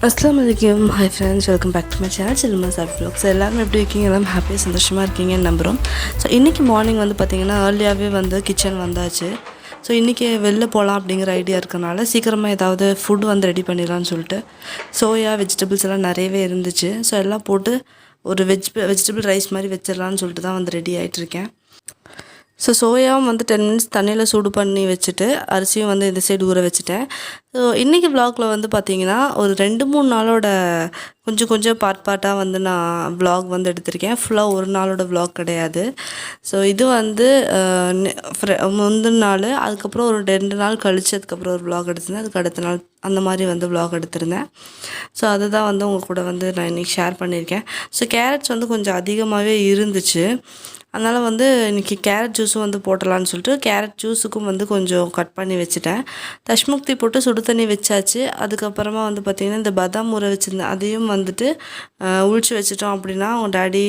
அஸ்ஸலாமு அலைக்கும். Hi friends, welcome back to my channel Silluma soft vlogs. எல்லாரும் எப்படி இருக்கீங்க? எல்லாம் ஹாப்பியாக சந்தோஷமாக இருக்கீங்கன்னு நம்புகிறோம். ஸோ இன்றைக்கி மார்னிங் வந்து பார்த்திங்கன்னா ஏர்லியாகவே வந்து கிச்சன் வந்தாச்சு. ஸோ இன்றைக்கி வெளில போகலாம் அப்படிங்கிற ஐடியா இருக்கனால சீக்கிரமாக ஏதாவது ஃபுட் வந்து ரெடி பண்ணிடலான்னு சொல்லிட்டு சோயா வெஜிடபிள்ஸ் எல்லாம் நிறையவே இருந்துச்சு. ஸோ எல்லாம் போட்டு ஒரு வெஜிடபிள் ரைஸ் மாதிரி வச்சிடலான்னு சொல்லிட்டு தான் வந்து ரெடி ஆகிட்டுருக்கேன். ஸோ சோயாவும் வந்து 10 மினிட்ஸ் தண்ணியில் சூடு பண்ணி வச்சுட்டு அரிசியும் வந்து இந்த சைடு ஊற வச்சுட்டேன். ஸோ இன்றைக்கி விலாகில் வந்து பார்த்திங்கன்னா ஒரு 2-3 நாளோட கொஞ்சம் பார்ட்டாக வந்து நான் விலாக் வந்து எடுத்திருக்கேன். ஃபுல்லாக ஒரு நாளோட விலாக் கிடையாது. ஸோ இது வந்து முந்தின நாள், அதுக்கப்புறம் ஒரு 2 நாள் கழிச்சு அதுக்கப்புறம் ஒரு விலாக் எடுத்திருந்தேன். அதுக்கு அடுத்த நாள் அந்த மாதிரி வந்து விலாக் எடுத்திருந்தேன். ஸோ அதை தான் வந்து உங்கள் கூட வந்து நான் இன்றைக்கி ஷேர் பண்ணியிருக்கேன். ஸோ கேரட்ஸ் வந்து கொஞ்சம் அதிகமாகவே இருந்துச்சு. அதனால் வந்து இன்றைக்கி கேரட் ஜூஸும் வந்து போட்டலான்னு சொல்லிட்டு கேரட் ஜூஸுக்கும் வந்து கொஞ்சம் கட் பண்ணி வச்சுட்டேன். தஷ்முக்தி போட்டு சுடு தண்ணி வச்சாச்சு. அதுக்கப்புறமா வந்து பார்த்திங்கன்னா இந்த பாதாம் ஊற வச்சுருந்தேன், அதையும் வந்துட்டு உழிச்சு வச்சுட்டோம் அப்படின்னா அவங்க டாடி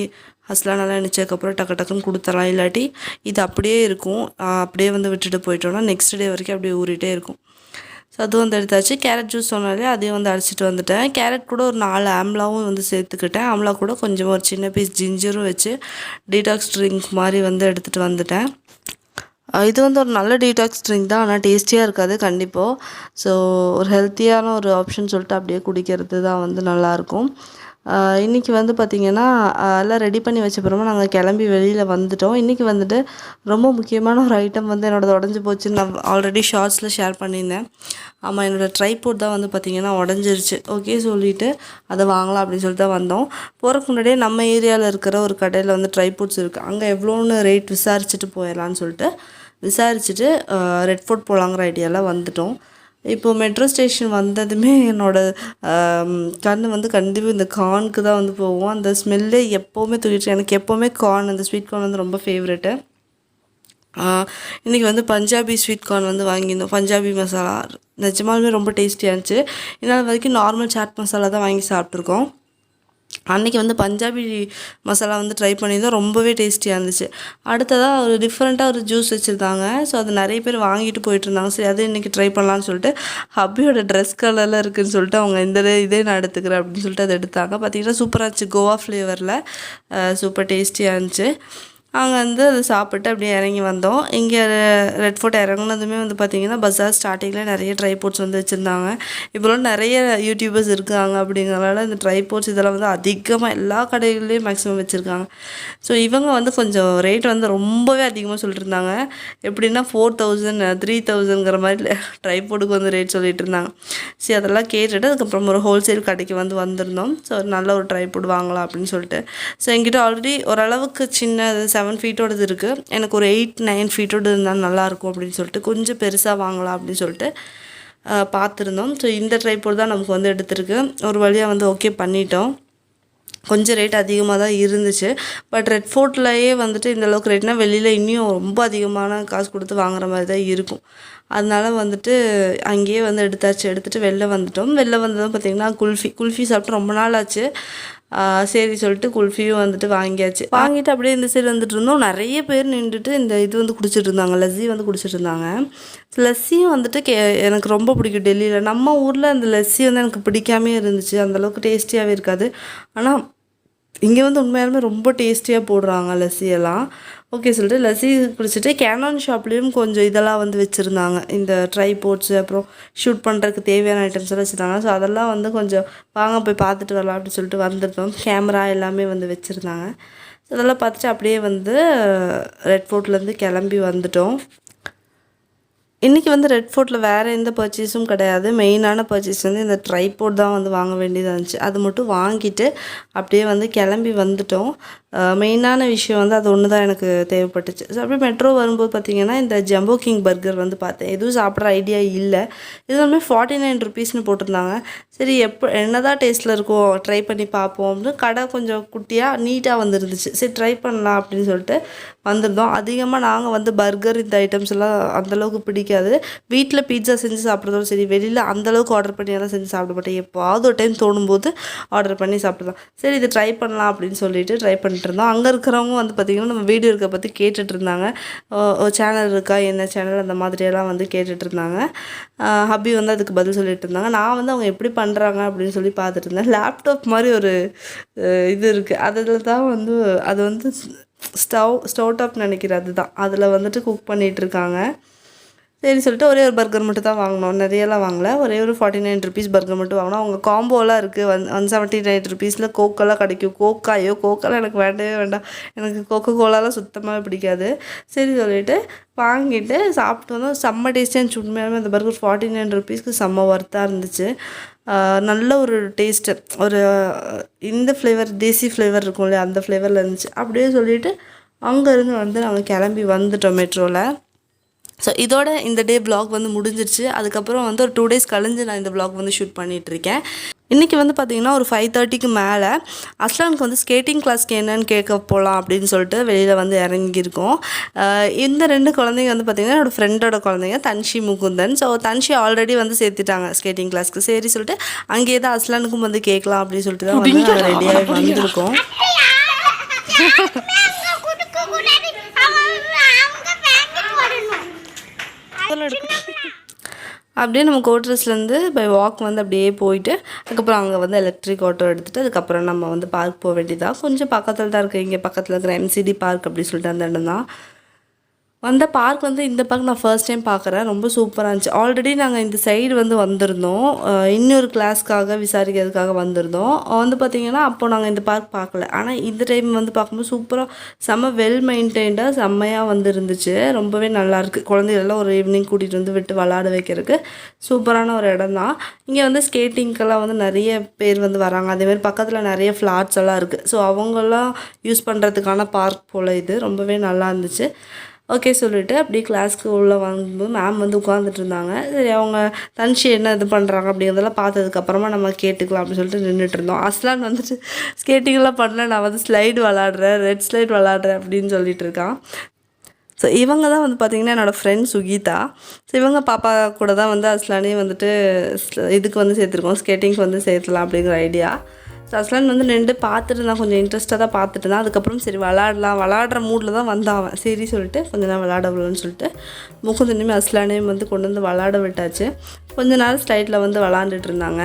ஹஸ்லாம் நல்லா நினச்சதுக்கப்புறம் டக்குன்னு கொடுத்துடலாம். இல்லாட்டி இது அப்படியே இருக்கும், அப்படியே வந்து விட்டுட்டு போயிட்டோன்னா நெக்ஸ்ட் டே வரைக்கும் அப்படியே ஊறிட்டே இருக்கும். ஸோ அதுவும் வந்து எடுத்தாச்சு. கேரட் ஜூஸ் சொன்னாலே அதையும் வந்து அரைச்சிட்டு வந்துட்டேன். கேரட் கூட ஒரு 4 ஆம்லாவும் வந்து சேர்த்துக்கிட்டேன். ஆம்லா கூட கொஞ்சமாக ஒரு சின்ன பீஸ் ஜிஞ்சரும் வச்சு டீடாக்ஸ் ட்ரிங்க் மாதிரி வந்து எடுத்துகிட்டு வந்துட்டேன். இது வந்து ஒரு நல்ல டீடாக்ஸ் ட்ரிங்க் தான், ஆனால் டேஸ்டியாக இருக்காது கண்டிப்பாக. ஸோ ஒரு ஹெல்த்தியான ஒரு ஆப்ஷன் சொல்லிட்டு அப்படியே குடிக்கிறது தான் வந்து நல்லாயிருக்கும். இன்றைக்கி வந்து பார்த்திங்கன்னா எல்லாம் ரெடி பண்ணி வச்சப்புறமா நாங்கள் கிளம்பி வெளியில் வந்துவிட்டோம். இன்றைக்கி வந்துட்டு ரொம்ப முக்கியமான ஒரு ஐட்டம் வந்து என்னோடது உடஞ்சி போச்சுன்னு நான் ஆல்ரெடி ஷார்ட்ஸில் ஷேர் பண்ணியிருந்தேன். ஆமாம், என்னோடய ட்ரைபோட் தான் வந்து பார்த்திங்கன்னா உடஞ்சிருச்சு. ஓகே சொல்லிவிட்டு அதை வாங்கலாம் அப்படின்னு சொல்லிட்டு தான் வந்தோம். போகிறக்கு முன்னாடியே நம்ம ஏரியாவில் இருக்கிற ஒரு கடையில் வந்து ட்ரைபோட்ஸ் இருக்குது, அங்கே எவ்வளோன்னு ரேட் விசாரிச்சுட்டு போயிடலான்னு சொல்லிட்டு விசாரிச்சுட்டு ரெட் ஃபோர்ட் போகலாங்கிற ஐடியாவில் வந்துவிட்டோம். இப்போது மெட்ரோ ஸ்டேஷன் வந்ததுமே என்னோடய கண் வந்து கண்டிப்பாக இந்த கார்னுக்கு தான் வந்து போவோம். அந்த ஸ்மெல்லே எப்போவுமே தூக்கிட்டு, எனக்கு எப்போவுமே கார்ன், அந்த ஸ்வீட் கார்ன் வந்து ரொம்ப ஃபேவரெட்டு. இன்றைக்கி வந்து பஞ்சாபி ஸ்வீட் கார்ன் வந்து வாங்கியிருந்தோம். பஞ்சாபி மசாலா நிஜமாலுமே ரொம்ப டேஸ்டியாக இருந்துச்சு. இதனால் வரைக்கும் நார்மல் சாட் மசாலா தான் வாங்கி சாப்பிட்ருக்கோம். அன்றைக்கி வந்து பஞ்சாபி மசாலா வந்து ட்ரை பண்ணியிருந்தோம், ரொம்பவே டேஸ்டியாக இருந்துச்சு. அடுத்ததாக ஒரு டிஃப்ரெண்ட்டாக ஒரு ஜூஸ் வச்சுருந்தாங்க. ஸோ அது நிறைய பேர் வாங்கிட்டு போயிட்டுருந்தாங்க. சரி அது இன்றைக்கி ட்ரை பண்ணலான்னு சொல்லிட்டு ஹப்பியோட ட்ரெஸ் கலரில் இருக்குதுன்னு சொல்லிட்டு அவங்க இதே நான் எடுத்துக்கிறேன் அப்படின்னு சொல்லிட்டு அதை எடுத்தாங்க. பார்த்திங்கன்னா சூப்பராக இருந்துச்சு, கோவா ஃப்ளேவரில் சூப்பர் டேஸ்டியாக இருந்துச்சு. அங்கே வந்து அதை சாப்பிட்டு அப்படியே இறங்கி வந்தோம். இங்கே ரெட் ஃபோர்ட் இறங்குனதுமே வந்து பார்த்திங்கன்னா பஜார் ஸ்டார்டிங்கில் நிறைய ட்ரைபோட்ஸ் வந்து வச்சுருந்தாங்க. இப்போலாம் நிறைய யூடியூபர்ஸ் இருக்காங்க அப்படிங்கிறனால இந்த ட்ரைபோட்ஸ் இதெல்லாம் வந்து அதிகமாக எல்லா கடைகள்லேயும் மேக்ஸிமம் வச்சுருக்காங்க. ஸோ இவங்க வந்து கொஞ்சம் ரேட் வந்து ரொம்பவே அதிகமாக சொல்லிட்டு இருந்தாங்க. எப்படின்னா 4000 3000ங்கிற மாதிரி ட்ரைபோர்டுக்கு வந்து ரேட் சொல்லிட்டு இருந்தாங்க. சரி அதெல்லாம் கேட்டுட்டு அதுக்கப்புறம் ஒரு ஹோல்சேல் கடைக்கு வந்து வந்திருந்தோம். ஸோ நல்ல ஒரு ட்ரைபோர்டு வாங்கலாம் அப்படின்னு சொல்லிட்டு. ஸோ என்கிட்ட ஆல்ரெடி ஓரளவுக்கு சின்ன 7 ஃபீட்டோடது இருக்குது. எனக்கு ஒரு 8-9 ஃபீட்டோடு இருந்தால் நல்லாயிருக்கும் அப்படின்னு சொல்லிட்டு கொஞ்சம் பெருசாக வாங்கலாம் அப்படின்னு சொல்லிட்டு பார்த்துருந்தோம். ஸோ இந்த ட்ரைபோர்டு தான் நமக்கு வந்து எடுத்துருக்கு. ஒரு வழியாக வந்து ஓகே பண்ணிட்டோம். கொஞ்சம் ரேட் அதிகமாக தான் இருந்துச்சு. பட் ரெட் ஃபோர்ட்லேயே வந்துட்டு இந்தளவுக்கு ரேட்னால் வெளியில் இன்னும் ரொம்ப அதிகமான காசு கொடுத்து வாங்குற மாதிரி தான் இருக்கும். அதனால வந்துட்டு அங்கேயே வந்து எடுத்துகிட்டு வெளில வந்துட்டோம். வெளில வந்ததும் பார்த்திங்கன்னா குல்ஃபி சாப்பிட்டு ரொம்ப நாள் ஆச்சு. சரி சொல்லிட்டு குல்ஃபியும் வந்துட்டு வாங்கிட்டு அப்படியே இந்த சைடு வந்துட்டு இருந்தோம். நிறைய பேர் நின்றுட்டு இந்த இது வந்து குடிச்சிட்டு இருந்தாங்க, லஸ்ஸி வந்து குடிச்சிட்டு இருந்தாங்க. லஸ்ஸியும் வந்துட்டு எனக்கு ரொம்ப பிடிக்கும். டெல்லியில் நம்ம ஊரில் அந்த லஸ்ஸி வந்து எனக்கு பிடிக்காமே இருந்துச்சு, அந்தளவுக்கு டேஸ்டியாகவே இருக்காது. ஆனால் இங்கே வந்து உண்மையாலுமே ரொம்ப டேஸ்டியாக போடுறாங்க லஸ்ஸியெல்லாம். ஓகே சொல்லிட்டு லஸ்ஸி குடிச்சிட்டு கேனான் ஷாப்லேயும் கொஞ்சம் இதெல்லாம் வந்து வச்சுருந்தாங்க, இந்த ட்ரைபோட்ஸு அப்புறம் ஷூட் பண்ணுறதுக்கு தேவையான ஐட்டம்ஸ் எல்லாம் வச்சுருந்தாங்க. ஸோ அதெல்லாம் வந்து கொஞ்சம் வாங்க போய் பார்த்துட்டு வரலாம் அப்படின்னு சொல்லிட்டு வந்துருந்தோம். கேமரா எல்லாமே வந்து வச்சுருந்தாங்க. ஸோ அதெல்லாம் பார்த்துட்டு அப்படியே வந்து ரெட் ஃபோர்ட்லேருந்து கிளம்பி வந்துட்டோம். இன்றைக்கி வந்து ரெட் ஃபோர்ட்டில் வேறு எந்த பர்ச்சேஸும் கிடையாது. மெயினான பர்ச்சேஸ் வந்து இந்த ட்ரைபோர்ட் தான் வந்து வாங்க வேண்டியதாக இருந்துச்சு. அது மட்டும் வாங்கிட்டு அப்படியே வந்து கிளம்பி வந்துட்டோம். மெயினான விஷயம் வந்து அது ஒன்று தான் எனக்கு தேவைப்பட்டுச்சு. ஸோ அப்படியே மெட்ரோ வரும்போது பார்த்திங்கன்னா இந்த ஜம்போ கிங் பர்கர் வந்து பார்த்தேன். எதுவும் சாப்பிட்ற ஐடியா இல்லை. இது வந்து 49 ருபீஸ்னு போட்டிருந்தாங்க. சரி என்ன தான் டேஸ்ட்டில் இருக்கும் ட்ரை பண்ணி பார்ப்போம் அப்படின்னு கடை கொஞ்சம் குட்டியாக நீட்டாக வந்துருந்துச்சு. சரி ட்ரை பண்ணலாம் அப்படின்னு சொல்லிட்டு வந்திருந்தோம். அதிகமாக நாங்கள் வந்து பர்கர் இந்த ஐட்டம்ஸ் எல்லாம் அந்தளவுக்கு பிடிக்காது. பிடிக்காது. வீட்டில் பீட்சா செஞ்சு சாப்பிட்றதோட சரி, வெளியில் அந்தளவுக்கு ஆர்டர் பண்ணியெல்லாம் செஞ்சு சாப்பிட மாட்டேன். எப்போவாவது ஒரு டைம் தோணும்போது ஆர்டர் பண்ணி சாப்பிட்லாம். சரி இது ட்ரை பண்ணலாம் அப்படின்னு சொல்லிட்டு ட்ரை பண்ணிட்டு இருந்தோம். அங்கே இருக்கிறவங்க வந்து பார்த்திங்கன்னா நம்ம வீடியோ இருக்க பற்றி கேட்டுட்டு இருந்தாங்க. சேனல் இருக்கா, என்ன சேனல், அந்த மாதிரியெல்லாம் வந்து கேட்டுட்டு இருந்தாங்க. ஹப்பி வந்து அதுக்கு பதில் சொல்லிட்டு இருந்தாங்க. நான் வந்து அவங்க எப்படி பண்ணுறாங்க அப்படின்னு சொல்லி பார்த்துட்டு இருந்தேன். லேப்டாப் மாதிரி ஒரு இது இருக்குது, அதில் தான் வந்து அது வந்து ஸ்டவ் டாப் நினைக்கிறேன், அதுதான். அதில் வந்துட்டு குக் பண்ணிகிட்ருக்காங்க. சரி சொல்லிட்டு ஒரே ஒரு பர்கர் மட்டும் தான் வாங்கினோம், நிறையெல்லாம் வாங்கலை. ஒரே ஒரு 49 ருபீஸ் பர்கர் மட்டும் வாங்கினோம். அவங்க காம்போலாம் இருக்குது. 179 ருபீஸில் கோக்கெல்லாம் கிடைக்கும். கோக்கெல்லாம் எனக்கு வேண்டவே வேண்டாம், எனக்கு கோகோ கோலாலாம் சுத்தமாக பிடிக்காது. சரி சொல்லிவிட்டு வாங்கிட்டு சாப்பிட்டு வந்தோம். செம்ம டேஸ்டியாக இருந்துச்சு. உண்மையாலுமே அந்த பர்கர் 49 ருபீஸ்க்கு செம்ம ஒர்த்தாக இருந்துச்சு. நல்ல ஒரு டேஸ்ட்டு, ஒரு இந்த ஃப்ளேவர், தேசி ஃப்ளேவர் இருக்கும் இல்லையா, அந்த ஃப்ளேவரில் இருந்துச்சு. அப்படியே சொல்லிவிட்டு அங்கேருந்து வந்து நாங்கள் கிளம்பி வந்துட்டோம் மெட்ரோவில். ஸோ இதோட இந்த டே வ்ளாக் வந்து முடிஞ்சிருச்சு. அதுக்கப்புறம் வந்து ஒரு 2 டேஸ் கழிஞ்சு நான் இந்த வ்ளாக் வந்து ஷூட் பண்ணிகிட்ருக்கேன். இன்றைக்கி வந்து பார்த்திங்கன்னா ஒரு 5:30க்கு மேலே அஸ்லானுக்கு வந்து ஸ்கேட்டிங் கிளாஸ்க்கு என்னென்னு கேட்க போகலாம் அப்படின்னு சொல்லிட்டு வெளியில் வந்து இறங்கியிருக்கோம். இந்த 2 குழந்தைங்க வந்து பார்த்திங்கன்னா என்னோடய ஃப்ரெண்டோட குழந்தைங்க, தன்ஷி, முகுந்தன். ஸோ தன்ஷி ஆல்ரெடி வந்து சேர்த்துட்டாங்க ஸ்கேட்டிங் கிளாஸ்க்கு. சரி சொல்லிட்டு அங்கேயே தான் அஸ்லானுக்கும் வந்து கேட்கலாம் அப்படின்னு சொல்லிட்டு தான் வந்து நாங்கள் ரெடியாகி வந்திருக்கோம். அப்படியே நம்ம கோட்ரஸ்லேருந்து பை வாக் வந்து அப்படியே போயிட்டு அதுக்கப்புறம் அங்கே வந்து எலக்ட்ரிக் ஆட்டோ எடுத்துகிட்டு அதுக்கப்புறம் நம்ம வந்து பார்க் போக வேண்டியதாக. கொஞ்சம் பக்கத்தில் தான் இருக்குது, இங்கே பக்கத்தில் இருக்கிற MCD பார்க் அப்படி சொல்லிட்டு அந்த இடம் தான். வந்த பார்க் வந்து இந்த பார்க் நான் ஃபர்ஸ்ட் டைம் பார்க்குறேன். ரொம்ப சூப்பராக இருந்துச்சு. ஆல்ரெடி நாங்கள் இந்த சைடு வந்து வந்திருந்தோம், இன்னொரு கிளாஸ்க்காக விசாரிக்கிறதுக்காக வந்திருந்தோம். வந்து பார்த்திங்கன்னா அப்போது நாங்கள் இந்த பார்க் பார்க்கல. ஆனால் இந்த டைம் வந்து பார்க்கும்போது சூப்பராக, செம்ம வெல் மெயின்டைன்டாக செம்மையாக வந்து இருந்துச்சு. ரொம்பவே நல்லாயிருக்கு. குழந்தைகளெல்லாம் ஒரு ஈவினிங் கூட்டிகிட்டு வந்து விட்டு விளாட வைக்கிறதுக்கு சூப்பரான ஒரு இடம் தான். இங்கே வந்து ஸ்கேட்டிங்க்கெல்லாம் வந்து நிறைய பேர் வந்து வராங்க. அதேமாதிரி பக்கத்தில் நிறைய ஃப்ளாட்ஸ் எல்லாம் இருக்குது. ஸோ அவங்கெல்லாம் யூஸ் பண்ணுறதுக்கான பார்க் போல் இது ரொம்பவே நல்லா இருந்துச்சு. ஓகே சொல்லிவிட்டு அப்படியே கிளாஸ்க்கு உள்ளே வாங்கும்போது மேம் வந்து உட்காந்துட்டு இருந்தாங்க. சரி அவங்க தன்ஷி என்ன இது பண்ணுறாங்க அப்படிங்கிறதெல்லாம் பார்த்ததுக்கப்புறமா நம்ம கேட்டுக்கலாம் அப்படின்னு சொல்லிட்டு நின்றுட்டு இருந்தோம். அஸ்லான் வந்துட்டு ஸ்கேட்டிங்கெல்லாம் பண்ணல, நான் வந்து ஸ்லைடு விளாட்றேன், ரெட் ஸ்லைட் விளாட்றேன் அப்படின்னு சொல்லிட்டு இருக்கான். ஸோ இவங்க தான் வந்து பார்த்திங்கன்னா என்னோடய ஃப்ரெண்ட் சுகீதா. ஸோ இவங்க பாப்பா கூட தான் வந்து அஸ்லானே வந்துட்டு இதுக்கு வந்து சேர்த்துருக்கோம், ஸ்கேட்டிங்க்கு வந்து சேர்த்துலாம் அப்படிங்கிற ஐடியா. ஸோ அஸ்லான் வந்து நின்று பார்த்துட்டு இருந்தான், கொஞ்சம் இன்ட்ரெஸ்ட்டாக தான் பார்த்துட்டு தான். அதுக்கப்புறம் சரி விளாடுற மூடில் தான் வந்தான். சரி சொல்லிட்டு கொஞ்ச நேரம் விளாட விடலான்னு சொல்லிட்டு முகுந்தனையும் அஸ்லானையும் வந்து கொண்டு வந்து விளாட விட்டாச்சு. கொஞ்ச நேரம் ஸ்லைட்டில் வந்து விளாண்டுட்டு இருந்தாங்க.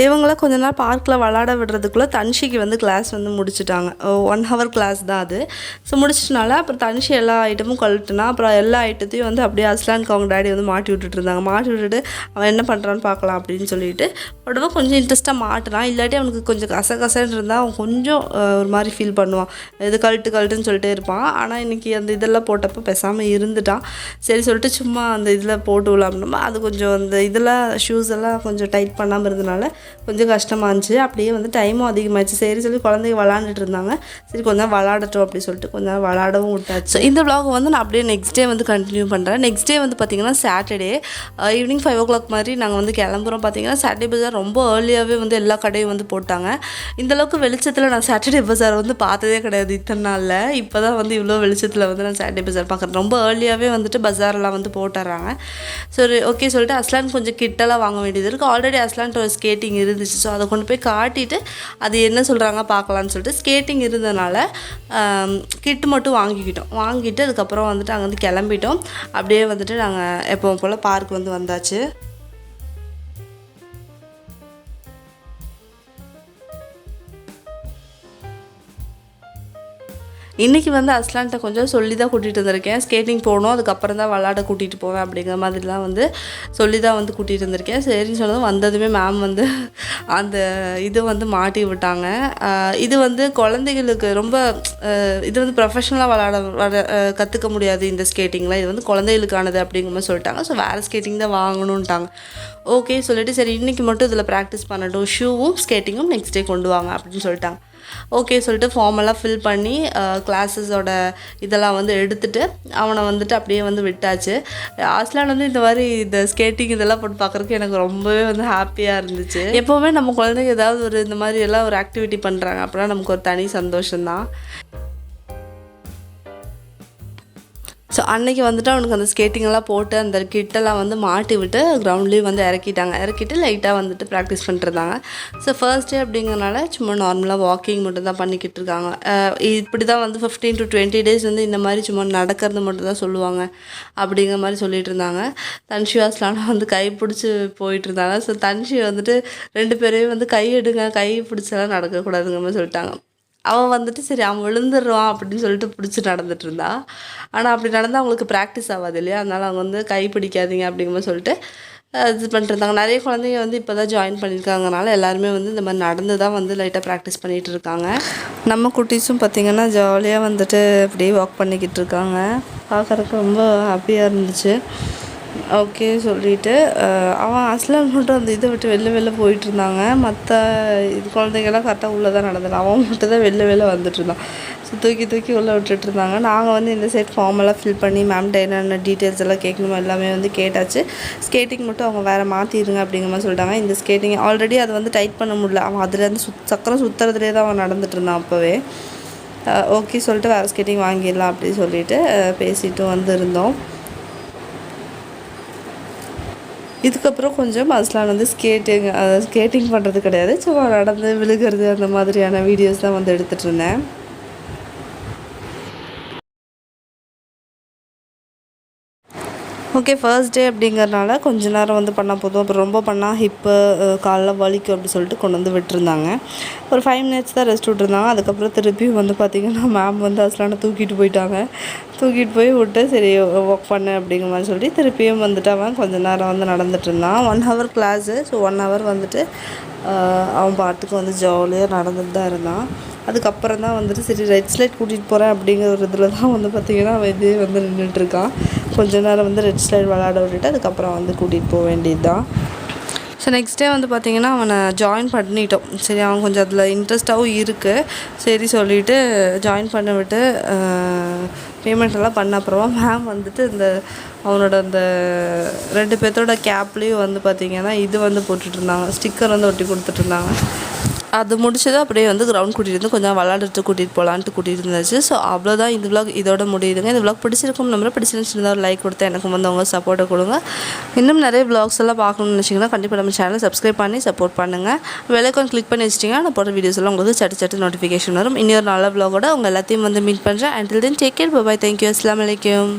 இவங்களாம் கொஞ்ச நேரம் பார்க்கில் விளாட விடுறதுக்குள்ளே தன்ஷிக்கு வந்து கிளாஸ் வந்து முடிச்சுட்டாங்க. 1 ஹவர் கிளாஸ் தான் அது. ஸோ முடிச்சிட்டனால அப்புறம் தன்ஷி எல்லா ஐட்டமும் கழட்டுனா, அப்புறம் எல்லா ஐட்டத்தையும் வந்து அப்படியே அஸ்லானுக்கு அவங்க டேடி வந்து மாட்டி விட்டுட்டு இருந்தாங்க. மாட்டி விட்டுட்டு அவன் என்ன பண்ணுறான்னு பார்க்கலாம் அப்படின்னு சொல்லிட்டு உடனே கொஞ்சம் இன்ட்ரெஸ்ட்டாக மாட்டினான். இல்லாட்டி அவனுக்கு கொஞ்சம் கசகசன்னு இருந்தால் அவன் கொஞ்சம் ஒரு மாதிரி ஃபீல் பண்ணுவான், இது கழட்டுன்னு சொல்லிட்டே இருப்பான். ஆனால் இன்றைக்கி அந்த இதெல்லாம் போட்டப்போ பேசாமல் இருந்துட்டான். சரி சொல்லிட்டு சும்மா அந்த இதில் போட்டு விளாட்னோமா, அது கொஞ்சம் அந்த இதெல்லாம் ஷூஸ் எல்லாம் கொஞ்சம் டைட் பண்ணாமல் இருந்தனால கொஞ்சம் கஷ்டமாக இருந்துச்சு. அப்படியே வந்து டைமும் அதிகமாகிடுச்சு. சரி சொல்லி குழந்தைங்க விளாண்டுட்டு இருந்தாங்க. சரி கொஞ்சம் விளாடட்டும் அப்படி சொல்லிட்டு கொஞ்சம் விளாடவும் விட்டாச்சு. இந்த vlog வந்து நான் அப்படியே நெக்ஸ்ட் டே வந்து கண்டினியூ பண்ணுறேன். நெக்ஸ்ட் டே வந்து பார்த்திங்கன்னா சாட்டர்டே ஈவினிங் 5 o'clock மாதிரி நாங்கள் வந்து கிளம்புறோம். பார்த்திங்கன்னா சாட்டர்டே பஜார் ரொம்ப ஏர்லியாகவே வந்து எல்லா கடையும் வந்து போட்டாங்க. இந்தளவுக்கு வெளிச்சத்தில் நான் சாட்டர்டே பஜார் வந்து பார்த்ததே கிடையாது இத்தனை நாளில். இப்போ தான் வந்து இவ்வளோ வெளிச்சத்தில் வந்து நான் சாட்டர்டே பஜார் பார்க்குறேன். ரொம்ப ஏர்லியாகவே வந்துட்டு பஜாரெலாம் வந்து போட்டுறாங்க. சரி ஓகே சொல்லிட்டு அஸ்லான் கொஞ்சம் கிட்டலாம் வாங்க வேண்டியது இருக்குது. ஆல்ரெடி அஸ்லான்ட்டு ஒரு ஸ்கேட்டிங் இருந்துச்சு. ஸோ அதை கொண்டு போய் காட்டிட்டு அது என்ன சொல்கிறாங்க பார்க்கலான்னு சொல்லிட்டு ஸ்கேட்டிங் இருந்ததுனால கிட்டு மட்டும் வாங்கிட்டு அதுக்கப்புறம் வந்துட்டு அங்கே வந்து கிளம்பிட்டோம். அப்படியே வந்துட்டு நாங்கள் எப்பவும் போல் பார்க் வந்து வந்தாச்சு. இன்றைக்கி வந்து அஸ்லான்ட்ட கொஞ்சம் சொல்லி தான் கூட்டிகிட்டு வந்திருக்கேன். ஸ்கேட்டிங் போகணும், அதுக்கப்புறம் தான் விளாட கூட்டிகிட்டு போவேன் அப்படிங்கிற மாதிரிலாம் வந்து சொல்லி தான் வந்து கூட்டிகிட்டு வந்திருக்கேன். சரின்னு சொன்னதும் வந்ததுமே மேம் வந்து அந்த இது வந்து மாட்டி விட்டாங்க. இது வந்து குழந்தைகளுக்கு ரொம்ப இது வந்து ப்ரொஃபஷ்னலாக கற்றுக்க முடியாது இந்த ஸ்கேட்டிங்லாம், இது வந்து குழந்தைகளுக்கானது அப்படிங்கிற மாதிரி சொல்லிட்டாங்க. ஸோ வேறு ஸ்கேட்டிங் தான் வாங்கணுன்ட்டாங்க. ஓகே சொல்லிவிட்டு சரி இன்றைக்கி மட்டும் இதில் ப்ராக்டிஸ் பண்ணட்டும், ஷூவும் ஸ்கேட்டிங்கும் நெக்ஸ்ட் டே கொண்டு வாங்க அப்படின்னு சொல்லிட்டாங்க. ஓகே சொல்லிட்டு ஃபார்மெல்லாம் ஃபில் பண்ணி கிளாஸஸோட இதெல்லாம் வந்து எடுத்துகிட்டு அவனை வந்துட்டு அப்படியே வந்து விட்டாச்சு. அஸ்லான் வந்து இந்த மாதிரி இந்த ஸ்கேட்டிங் இதெல்லாம் போட்டு பார்க்குறதுக்கு எனக்கு ரொம்பவே வந்து ஹாப்பியாக இருந்துச்சு. எப்போவுமே நம்ம குழந்தைங்க ஏதாவது ஒரு இந்த மாதிரி எல்லாம் ஒரு ஆக்டிவிட்டி பண்ணுறாங்க அப்படின்னா நமக்கு ஒரு தனி சந்தோஷம்தான். ஸோ அன்றைக்கி வந்துட்டு அவனுக்கு அந்த ஸ்கேட்டிங்கெல்லாம் போட்டு அந்த கிட்டெல்லாம் வந்து மாட்டி விட்டு கிரவுண்ட்லேயும் வந்து இறக்கிட்டு லைட்டாக வந்துட்டு ப்ராக்டிஸ் பண்ணிட்டுருந்தாங்க. ஸோ ஃபர்ஸ்ட் டே அப்படிங்கிறனால சும்மா நார்மலாக வாக்கிங் மட்டும் தான் பண்ணிக்கிட்டு இருக்காங்க. இப்படி தான் வந்து 15 to 20 days வந்து இந்த மாதிரி சும்மா நடக்கிறது மட்டும் தான் சொல்லுவாங்க அப்படிங்கிற மாதிரி சொல்லிகிட்டு இருந்தாங்க. தன்ஷி அஸ்லானா வந்து கை பிடிச்சி போயிட்டு இருந்தாங்க. ஸோ தன்ஷி வந்துட்டு 2 பேரையும் வந்து கை எடுங்க, கை பிடிச்செல்லாம் நடக்கக்கூடாதுங்கிற மாதிரி சொல்லிட்டாங்க. அவன் வந்துட்டு சரி அவன் விழுந்துடுவான் அப்படின்னு சொல்லிட்டு பிடிச்சி நடந்துட்டு இருந்தா. ஆனால் அப்படி நடந்தால் அவங்களுக்கு ப்ராக்டிஸ் ஆகாது இல்லையா, அதனால் அவங்க வந்து கை பிடிக்காதீங்க அப்படிங்கிற மாதிரி சொல்லிட்டு இது பண்ணிட்டுருந்தாங்க. நிறைய குழந்தைங்க வந்து இப்போ தான் ஜாயின் பண்ணியிருக்காங்கனால எல்லாருமே வந்து இந்த மாதிரி நடந்து தான் வந்து லைட்டாக ப்ராக்டிஸ் பண்ணிகிட்டு இருக்காங்க. நம்ம குட்டீஸும் பார்த்திங்கன்னா ஜாலியாக வந்துட்டு அப்படியே வாக் பண்ணிக்கிட்டு இருக்காங்க. பார்க்குறதுக்கு ரொம்ப ஹாப்பியாக இருந்துச்சு. ஓகே சொல்லிவிட்டு அவன் அஸ்லான் மட்டும் அந்த இதை விட்டு வெளில போயிட்டு இருந்தாங்க. மற்ற இது குழந்தைங்கள்லாம் கரெக்டாக உள்ளே தான் நடந்தது. அவன் மட்டும் தான் வெளில வந்துட்டு இருந்தான். ஸோ தூக்கி உள்ளே விட்டுட்டு இருந்தாங்க. நாங்கள் வந்து இந்த சைட் ஃபார்மெல்லாம் ஃபில் பண்ணி மேம்கிட்ட என்னென்ன டீட்டெயில்ஸ் எல்லாம் கேட்கணுமோ எல்லாமே வந்து கேட்டாச்சு. ஸ்கேட்டிங் மட்டும் அவங்க வேறு மாற்றிடுங்க அப்படிங்கிற மாதிரி சொல்லிட்டாங்க. இந்த ஸ்கேட்டிங் ஆல்ரெடி அதை வந்து டைட் பண்ண முடியல. அவன் அதுலேருந்து சக்கரம் சுற்றுறதுலே தான் அவன் நடந்துட்டு இருந்தான் அப்போவே. ஓகே சொல்லிட்டு வேறு ஸ்கேட்டிங் வாங்கிடலாம் அப்படின்னு சொல்லிட்டு பேசிட்டு வந்துருந்தோம். இதுக்கப்புறம் கொஞ்சம் அஸ்லான் வந்து ஸ்கேட்டிங் பண்ணுறது கிடையாது, சும்மா நடந்து விழுகிறது அந்த மாதிரியான வீடியோஸ் தான் வந்து எடுத்துகிட்டு இருந்தேன். ஓகே ஃபர்ஸ்ட் டே அப்படிங்கிறனால கொஞ்ச நேரம் வந்து பண்ணால் போதும், அப்புறம் ரொம்ப பண்ணால் ஹிப்பு காலில் வலிக்கும் அப்படி சொல்லிட்டு கொண்டு வந்து விட்டுருந்தாங்க. ஒரு 5 minutes தான் ரெஸ்ட் விட்டுருந்தாங்க. அதுக்கப்புறம் திருப்பியும் வந்து பார்த்திங்கன்னா மேம் வந்து அஸ்லானை தூக்கிட்டு போய் விட்டு சரி ஒர்க் பண்ணு அப்படிங்கிற மாதிரி சொல்லி திருப்பியும் வந்துட்டு அவன் கொஞ்சம் நேரம் வந்து நடந்துட்டு இருந்தான். 1 hour கிளாஸு. ஸோ 1 hour வந்துட்டு அவன் பாட்டுக்கு வந்து ஜாலியாக நடந்துட்டு தான் இருந்தான். அதுக்கப்புறம் தான் வந்துட்டு சரி ரெட் ஸ்லைட் கூட்டிகிட்டு போகிறேன் அப்படிங்கிற ஒரு இதில் தான் வந்து பார்த்திங்கன்னா அவன் இதே வந்து நின்றுட்டுருக்கான். கொஞ்ச நேரம் வந்து ரெட் ஸ்லைட் விளையாட விட்டுட்டு அதுக்கப்புறம் வந்து கூட்டிகிட்டு போக வேண்டியது தான். ஸோ நெக்ஸ்ட் டே வந்து பார்த்திங்கன்னா அவனை ஜாயின் பண்ணிட்டோம். சரி அவன் கொஞ்சம் அதில் இன்ட்ரெஸ்ட்டாகவும் இருக்குது. சரி சொல்லிவிட்டு ஜாயின் பண்ண விட்டு பேமெண்ட் எல்லாம் பண்ண அப்புறமா மேம் வந்துட்டு இந்த அவனோட அந்த 2 பேர்த்தோட கேப்லேயும் வந்து பார்த்திங்கன்னா இது வந்து போட்டுட்ருந்தாங்க, ஸ்டிக்கர் வந்து ஒட்டி கொடுத்துட்ருந்தாங்க. அது முடிச்சது அப்படியே வந்து கிரவுண்ட் கூட்டிகிட்டு வந்து கொஞ்சம் விளாண்டுட்டு கூட்டிகிட்டு போகலான்ட்டு கூட்டிகிட்டு இருந்துச்சு. ஸோ அவ்வளோதான் இந்த விளாக் இதோட முடியுதுங்க. இந்த விளாக் பிடிச்சிருக்கும் நம்பர் பிடிச்சிருந்துச்சுன்னா ஒரு லைக் கொடுத்து எனக்கும் வந்து அவங்க சப்போர்ட்டை கொடுங்க. இன்னும் நிறைய விளாக்ஸ் எல்லாம் பார்க்கணும்னு நினச்சிங்கன்னா கண்டிப்பாக நம்ம சேனலை சப்ஸ்கிரைப் பண்ணி சப்போர்ட் பண்ணுங்கள். வெள்ளைக்கான் கிளிக் பண்ணி வச்சிட்டிங்கன்னா நான் போகிற வீடியோஸ் எல்லாம் உங்களுக்கு சட்டு நோட்டிஃபிகேஷன் வரும். இன்னொரு நல்ல விளாகோட உங்கள் எல்லாத்தையும் வந்து மீட் பண்ணுறேன். Until then take care, bye. Thank you. அஸ்ஸலாமு அலைக்கும்.